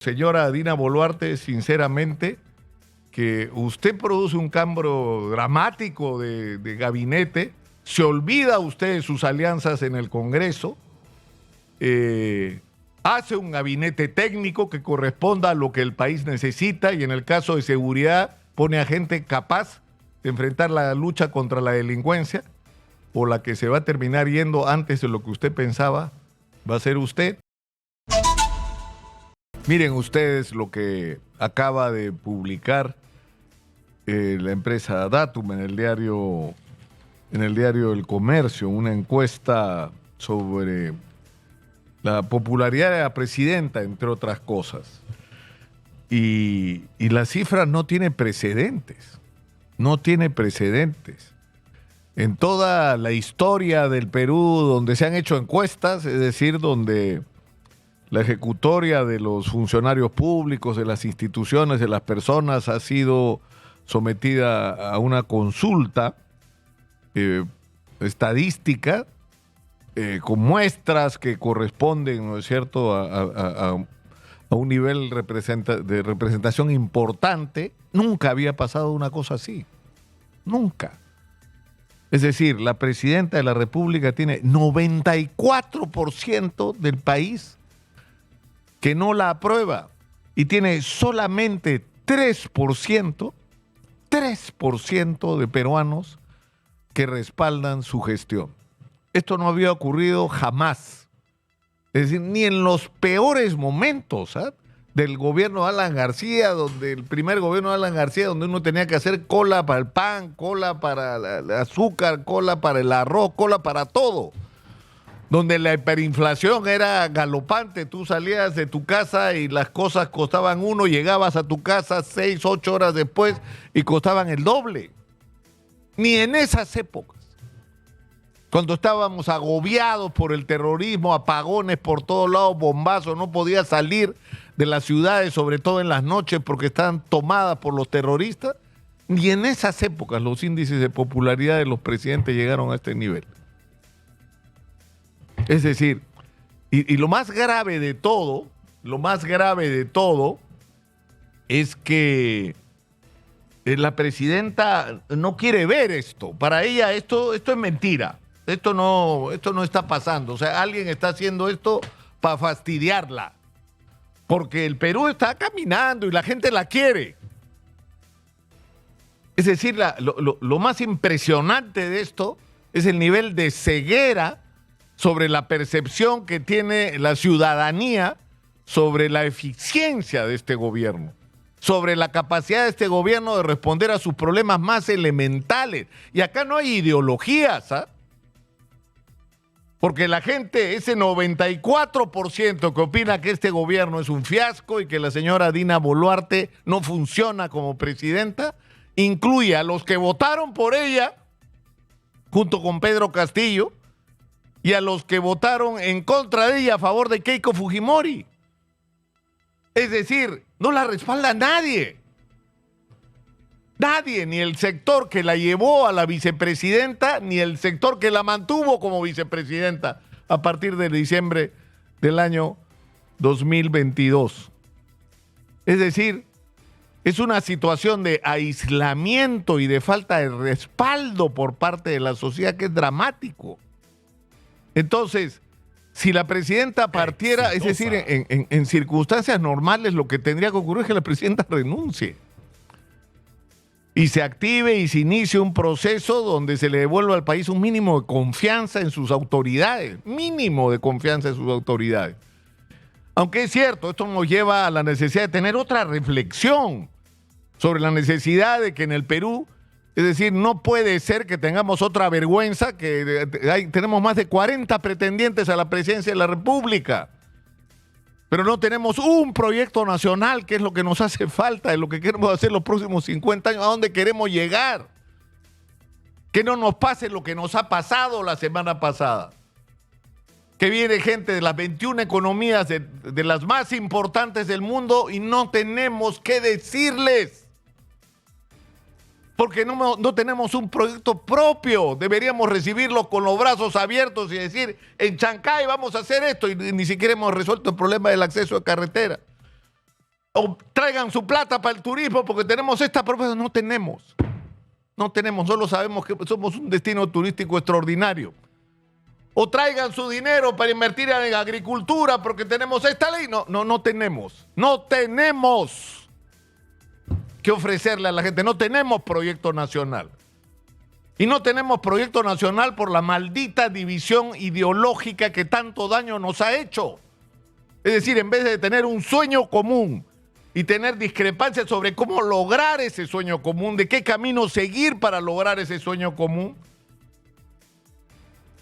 Señora Dina Boluarte, sinceramente, que usted produce un cambio dramático de gabinete, se olvida usted de sus alianzas en el Congreso, hace un gabinete técnico que corresponda a lo que el país necesita y en el caso de seguridad pone a gente capaz de enfrentar la lucha contra la delincuencia, o la que se va a terminar yendo antes de lo que usted pensaba va a ser usted. Miren ustedes lo que acaba de publicar la empresa Datum en el diario El Comercio, una encuesta sobre la popularidad de la presidenta, entre otras cosas. Y la cifra no tiene precedentes, no tiene precedentes. En toda la historia del Perú, donde se han hecho encuestas, es decir, donde la ejecutoria de los funcionarios públicos, de las instituciones, de las personas, ha sido sometida a una consulta estadística con muestras que corresponden, ¿no es cierto?, a un nivel de representación importante. Nunca había pasado una cosa así. Nunca. Es decir, la presidenta de la República tiene 94% del país que no la aprueba y tiene solamente 3% de peruanos que respaldan su gestión. Esto no había ocurrido jamás. Es decir, ni en los peores momentos del gobierno de Alan García, donde el primer gobierno de Alan García, donde uno tenía que hacer cola para el pan, cola para el azúcar, cola para el arroz, cola para todo. Donde la hiperinflación era galopante, tú salías de tu casa y las cosas costaban uno, llegabas a tu casa 6, 8 horas después y costaban el doble. Ni en esas épocas, cuando estábamos agobiados por el terrorismo, apagones por todos lados, bombazos, no podías salir de las ciudades, sobre todo en las noches, porque estaban tomadas por los terroristas, ni en esas épocas los índices de popularidad de los presidentes llegaron a este nivel. Es decir, y lo más grave de todo, es que la presidenta no quiere ver esto. Para ella esto es mentira. Esto no está pasando. O sea, alguien está haciendo esto para fastidiarla. Porque el Perú está caminando y la gente la quiere. Es decir, lo más impresionante de esto es el nivel de ceguera sobre la percepción que tiene la ciudadanía sobre la eficiencia de este gobierno, sobre la capacidad de este gobierno de responder a sus problemas más elementales. Y acá no hay ideologías, porque la gente, ese 94% que opina que este gobierno es un fiasco y que la señora Dina Boluarte no funciona como presidenta, incluye a los que votaron por ella, junto con Pedro Castillo, y a los que votaron en contra de ella a favor de Keiko Fujimori. Es decir, no la respalda nadie. Nadie, ni el sector que la llevó a la vicepresidenta, ni el sector que la mantuvo como vicepresidenta a partir de diciembre del año 2022. Es decir, es una situación de aislamiento y de falta de respaldo por parte de la sociedad que es dramático. Entonces, si la presidenta partiera, es decir, en circunstancias normales, lo que tendría que ocurrir es que la presidenta renuncie y se active y se inicie un proceso donde se le devuelva al país un mínimo de confianza en sus autoridades, Aunque es cierto, esto nos lleva a la necesidad de tener otra reflexión sobre la necesidad de que en el Perú, es decir, no puede ser que tengamos otra vergüenza, que tenemos más de 40 pretendientes a la presidencia de la República, pero no tenemos un proyecto nacional, que es lo que nos hace falta, de lo que queremos hacer los próximos 50 años, a dónde queremos llegar. Que no nos pase lo que nos ha pasado la semana pasada, que viene gente de las 21 economías de las más importantes del mundo y no tenemos qué decirles. Porque no tenemos un proyecto propio. Deberíamos recibirlo con los brazos abiertos y decir, en Chancay vamos a hacer esto, y ni siquiera hemos resuelto el problema del acceso a carretera. O traigan su plata para el turismo porque tenemos esta propuesta. No tenemos. No tenemos, solo sabemos que somos un destino turístico extraordinario. O traigan su dinero para invertir en agricultura porque tenemos esta ley. No tenemos. No tenemos que ofrecerle a la gente. No tenemos proyecto nacional. Y no tenemos proyecto nacional por la maldita división ideológica que tanto daño nos ha hecho. Es decir, en vez de tener un sueño común y tener discrepancias sobre cómo lograr ese sueño común, de qué camino seguir para lograr ese sueño común,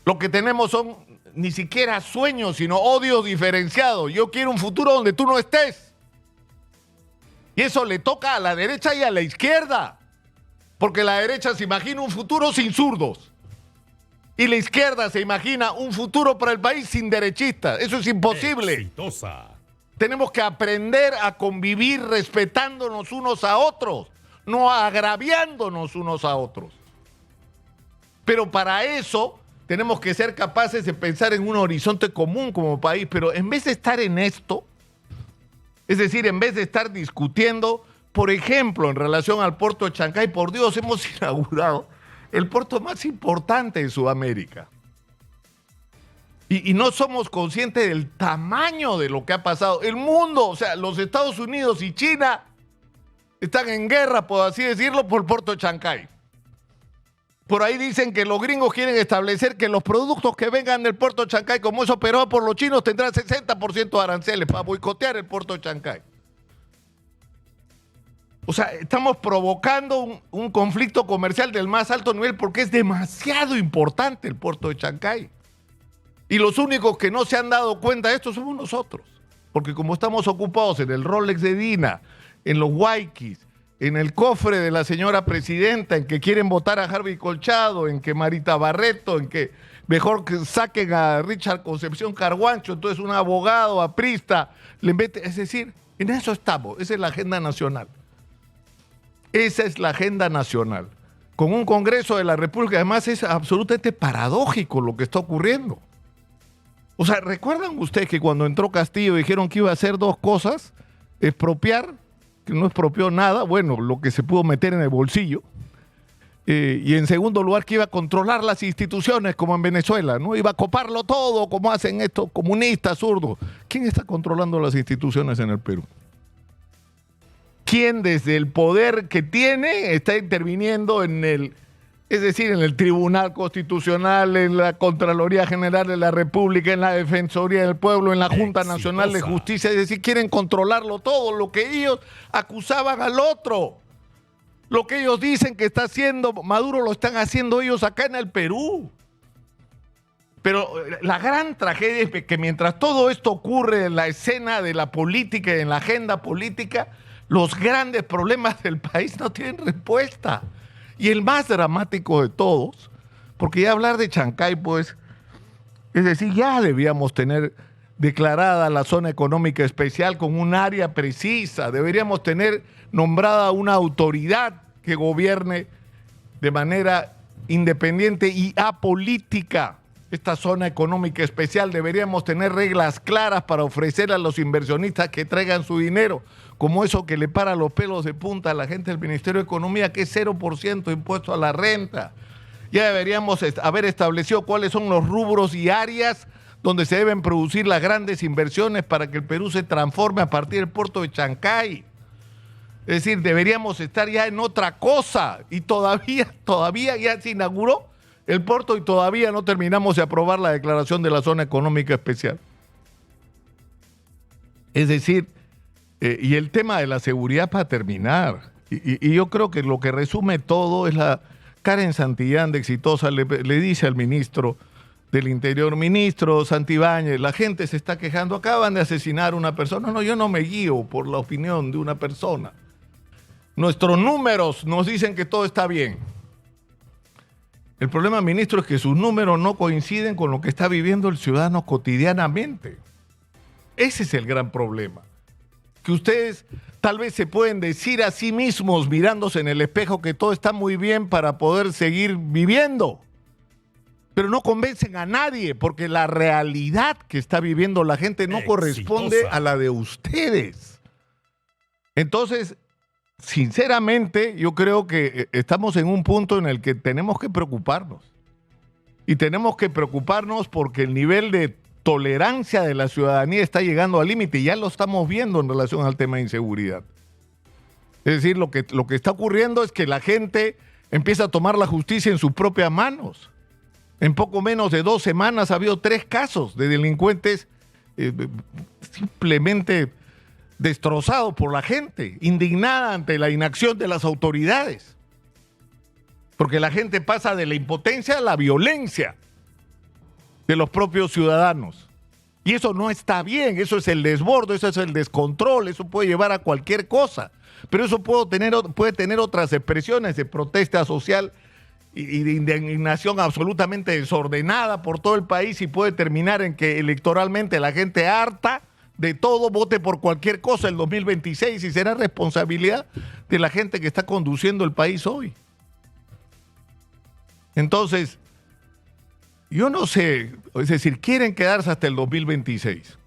lo que tenemos son ni siquiera sueños, sino odios diferenciados. Yo quiero un futuro donde tú no estés. Y eso le toca a la derecha y a la izquierda. Porque la derecha se imagina un futuro sin zurdos. Y la izquierda se imagina un futuro para el país sin derechistas. Eso es imposible. Exitosa. Tenemos que aprender a convivir respetándonos unos a otros, no agraviándonos unos a otros. Pero para eso tenemos que ser capaces de pensar en un horizonte común como país. Pero en vez de estar en esto, es decir, en vez de estar discutiendo, por ejemplo, en relación al puerto de Chancay, por Dios, hemos inaugurado el puerto más importante de Sudamérica. Y no somos conscientes del tamaño de lo que ha pasado. El mundo, o sea, los Estados Unidos y China están en guerra, por así decirlo, por el puerto de Chancay. Por ahí dicen que los gringos quieren establecer que los productos que vengan del puerto de Chancay, como es operado por los chinos, tendrán 60% de aranceles para boicotear el puerto de Chancay. O sea, estamos provocando un conflicto comercial del más alto nivel porque es demasiado importante el puerto de Chancay. Y los únicos que no se han dado cuenta de esto somos nosotros. Porque como estamos ocupados en el Rolex de Dina, en los Waikis, en el cofre de la señora presidenta, en que quieren votar a Harvey Colchado, en que Marita Barreto, en que mejor que saquen a Richard Concepción Carguancho, entonces un abogado aprista, le mete, es decir, en eso estamos, esa es la agenda nacional. Esa es la agenda nacional. Con un Congreso de la República, además es absolutamente paradójico lo que está ocurriendo. O sea, ¿recuerdan ustedes que cuando entró Castillo dijeron que iba a hacer dos cosas? Expropiar, que no expropió nada, bueno, lo que se pudo meter en el bolsillo. Y en segundo lugar, que iba a controlar las instituciones como en Venezuela, ¿no? Iba a coparlo todo como hacen estos comunistas zurdos. ¿Quién está controlando las instituciones en el Perú? ¿Quién desde el poder que tiene está interviniendo en el... Es decir, en el Tribunal Constitucional, en la Contraloría General de la República, en la Defensoría del Pueblo, en la Junta Nacional de Justicia? Es decir, quieren controlarlo todo, lo que ellos acusaban al otro. Lo que ellos dicen que está haciendo Maduro lo están haciendo ellos acá en el Perú. Pero la gran tragedia es que mientras todo esto ocurre en la escena de la política y en la agenda política, los grandes problemas del país no tienen respuesta. Y el más dramático de todos, porque ya hablar de Chancay, pues, es decir, ya debíamos tener declarada la zona económica especial con un área precisa, deberíamos tener nombrada una autoridad que gobierne de manera independiente y apolítica esta zona económica especial. Deberíamos tener reglas claras para ofrecer a los inversionistas que traigan su dinero, como eso que le para los pelos de punta a la gente del Ministerio de Economía, que es 0% impuesto a la renta. Ya deberíamos haber establecido cuáles son los rubros y áreas donde se deben producir las grandes inversiones para que el Perú se transforme a partir del puerto de Chancay. Es decir, deberíamos estar ya en otra cosa y todavía ya se inauguró el puerto y todavía no terminamos de aprobar la declaración de la zona económica especial. Es decir, y el tema de la seguridad para terminar. Y yo creo que lo que resume todo es la Karen Santillán de Exitosa le dice al ministro del Interior: ministro Santibáñez, la gente se está quejando, acaban de asesinar a una persona. No, yo no me guío por la opinión de una persona. Nuestros números nos dicen que todo está bien. El problema, ministro, es que sus números no coinciden con lo que está viviendo el ciudadano cotidianamente. Ese es el gran problema. Que ustedes tal vez se pueden decir a sí mismos, mirándose en el espejo, que todo está muy bien para poder seguir viviendo. Pero no convencen a nadie, porque la realidad que está viviendo la gente no corresponde a la de ustedes. Entonces, sinceramente, yo creo que estamos en un punto en el que tenemos que preocuparnos. Y tenemos que preocuparnos porque el nivel de tolerancia de la ciudadanía está llegando al límite y ya lo estamos viendo en relación al tema de inseguridad. Es decir, lo que está ocurriendo es que la gente empieza a tomar la justicia en sus propias manos. En poco menos de 2 semanas ha habido 3 casos de delincuentes simplemente destrozados por la gente, indignada ante la inacción de las autoridades. Porque la gente pasa de la impotencia a la violencia de los propios ciudadanos. Y eso no está bien, eso es el desborde, eso es el descontrol, eso puede llevar a cualquier cosa. Pero eso puede tener otras expresiones de protesta social y de indignación absolutamente desordenada por todo el país y puede terminar en que electoralmente la gente harta de todo vote por cualquier cosa el 2026 y será responsabilidad de la gente que está conduciendo el país hoy. Entonces, yo no sé, es decir, quieren quedarse hasta el 2026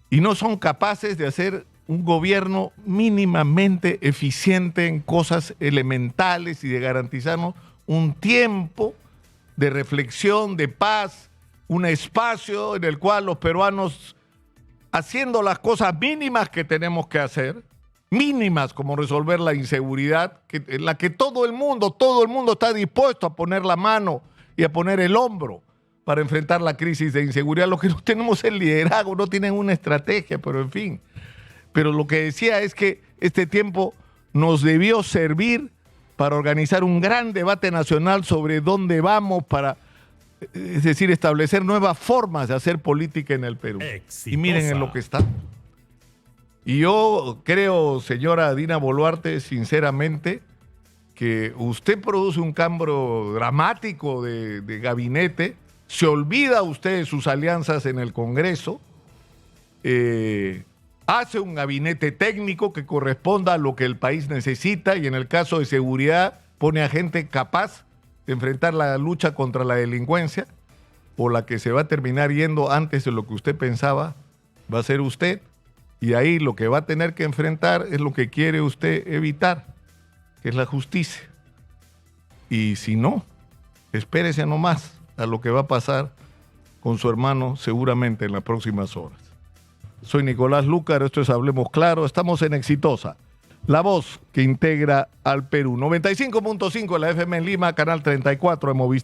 y no son capaces de hacer un gobierno mínimamente eficiente en cosas elementales y de garantizarnos un tiempo de reflexión, de paz, un espacio en el cual los peruanos, haciendo las cosas mínimas que tenemos que hacer, mínimas como resolver la inseguridad, en la que todo el mundo está dispuesto a poner la mano y a poner el hombro para enfrentar la crisis de inseguridad. Lo que no tenemos es liderazgo, no tienen una estrategia, pero en fin. Pero lo que decía es que este tiempo nos debió servir para organizar un gran debate nacional sobre dónde vamos para, es decir, establecer nuevas formas de hacer política en el Perú. Exitosa. Y miren en lo que está. Y yo creo, señora Dina Boluarte, sinceramente, que usted produce un cambio dramático de gabinete, se olvida usted de sus alianzas en el Congreso, hace un gabinete técnico que corresponda a lo que el país necesita y en el caso de seguridad pone a gente capaz de enfrentar la lucha contra la delincuencia, o la que se va a terminar yendo antes de lo que usted pensaba, va a ser usted. Y ahí lo que va a tener que enfrentar es lo que quiere usted evitar, que es la justicia. Y si no, espérese nomás a lo que va a pasar con su hermano seguramente en las próximas horas. Soy Nicolás Lúcar, esto es Hablemos Claro, estamos en Exitosa, la voz que integra al Perú. 95.5 en la FM en Lima, canal 34 de Movistar.